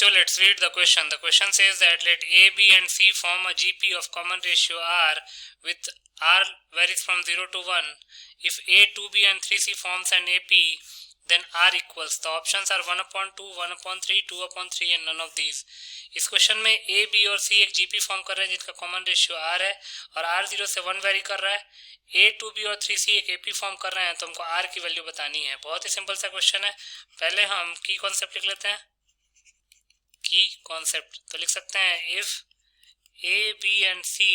So let's read the question. The question says that let A, B and C form a GP of common ratio R with R varies from 0 to 1. If A, 2B and 3C forms an AP, then R equals. The options are 1 upon 2, 1 upon 3, 2 upon 3 and none of these. इस question में A, B और C एक GP form कर रहे हैं जिनका common ratio R है और R 0 से 1 वेरी कर रहा है. A, 2B और 3C एक AP फॉर्म कर रहे हैं तो हमको R की वैल्यू बतानी है. बहुत ही सिंपल सा क्वेश्चन है. पहले हम की कॉन्सेप्ट लिख लेते हैं. की कॉन्सेप्ट तो लिख सकते हैं if A, B and C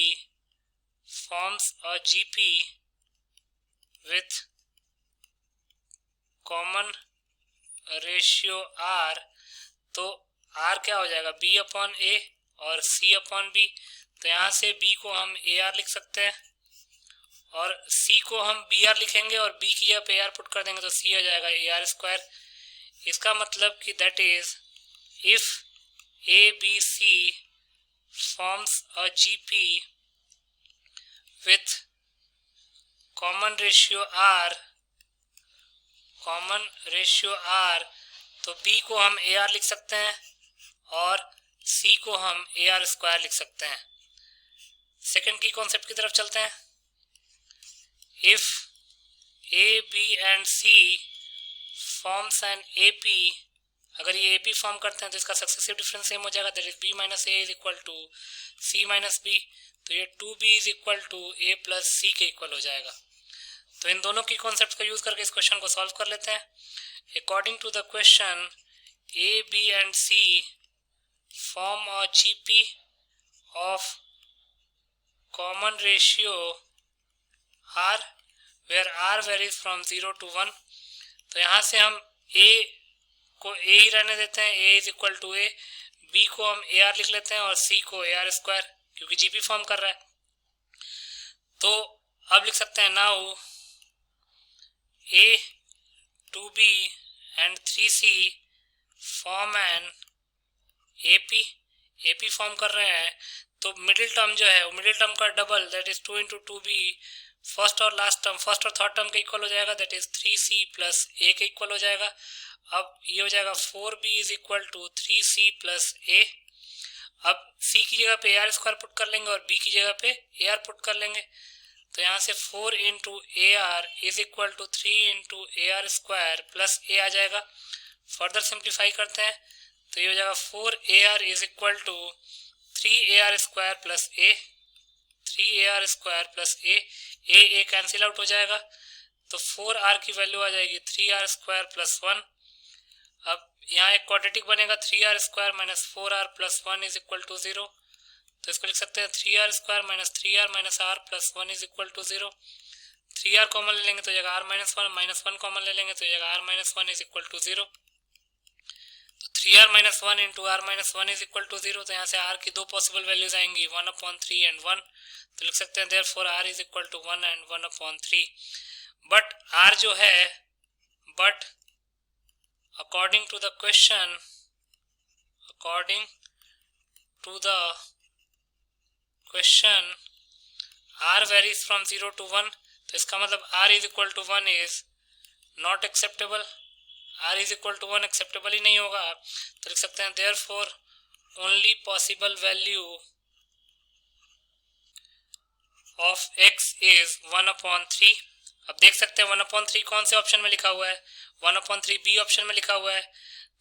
forms a GP with common ratio R, तो R क्या हो जाएगा B अपॉन A और C अपॉन B. तो यहाँ से B को हम AR लिख सकते हैं और C को हम BR लिखेंगे और B की जगह पे AR पुट कर देंगे तो C हो जाएगा AR स्क्वायर. इसका मतलब कि that is if ABC forms a GP with common ratio R, तो B को हम AR लिख सकते हैं और C को हम AR स्क्वायर लिख सकते हैं. सेकेंड की कॉन्सेप्ट की तरफ चलते हैं. If A, B and C forms an AP, अगर ये AP फॉर्म करते हैं तो इसका सक्सेसिव डिफरेंस सेम हो जाएगा. That is B minus A is equal to C minus B. तो ये 2B is equal to A plus C के इक्वल हो जाएगा. तो इन दोनों की कॉन्सेप्ट का यूज करके इस क्वेश्चन को सॉल्व कर लेते हैं. According to the question A, B and C form a GP of common ratio R where R varies from 0 to 1. तो यहाँ से हम A को A ही रहने देते हैं. A is equal to A. B को हम AR लिख लेते हैं और C को AR स्क्वायर क्योंकि GP फॉर्म कर रहा है. तो अब लिख सकते हैं now A, 2B and 3C form an AP form कर रहे हैं. तो मिडिल टर्म जो है वो मिडिल टर्म का double that is 2 into 2B first और लास्ट टर्म फर्स्ट और थर्ड टर्म के इक्वल हो जाएगा. That is 3C plus A के इक्वल हो जाएगा. अब ये हो जाएगा 4B is equal to 3C plus A. अब C की जगह पे AR स्क्वायर पुट कर लेंगे और B की जगह पे AR पुट कर लेंगे. तो यहाँ से 4 into AR is equal to 3 into AR square plus A आ जाएगा. फर्दर सिंप्लीफाई करते हैं तो ये हो जाएगा 4AR is equal to 3AR square plus A. 3AR square plus A cancel out हो जाएगा. तो 4R की वैल्यू आ जाएगी 3R स्क्वायर प्लस 1. अब यहाँ एक क्वाड्रेटिक बनेगा 3R square minus 4R plus 1 is equal to 0. तो इसको लिख सकते हैं 3R square minus 3R minus R plus 1 is equal to 0. 3R common ले लेंगे तो जगह R माइनस 1 माइनस 1 कॉमन ले लेंगे तो जगह R minus 1 is equal to 0. तो 3R minus 1 into R minus 1 is equal to 0. तो यहाँ से R की दो पॉसिबल वैल्यूज आएंगी 1 अपॉन 3 एंड 1. तो लिख सकते हैं therefore R is equal to 1 and 1 upon 3. But R जो है according to the question R varies from 0 to 1. तो इसका मतलब R is equal to 1 is not acceptable. R is equal to 1 acceptable ही नहीं होगा. तो लिख सकते हैं therefore only possible value of x is 1 upon 3. अब देख सकते हैं 1 अपॉन 3 कौन से ऑप्शन में लिखा हुआ है. 1 अपॉन 3 बी ऑप्शन में लिखा हुआ है.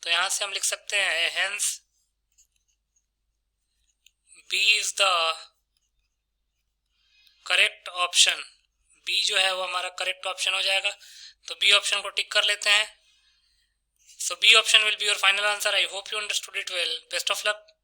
तो यहां से हम लिख सकते हैं hence B is the correct option. B जो है वो हमारा करेक्ट ऑप्शन हो जाएगा. तो बी ऑप्शन को टिक कर लेते हैं. So B option will be your final answer. I hope you understood it well. Best of luck.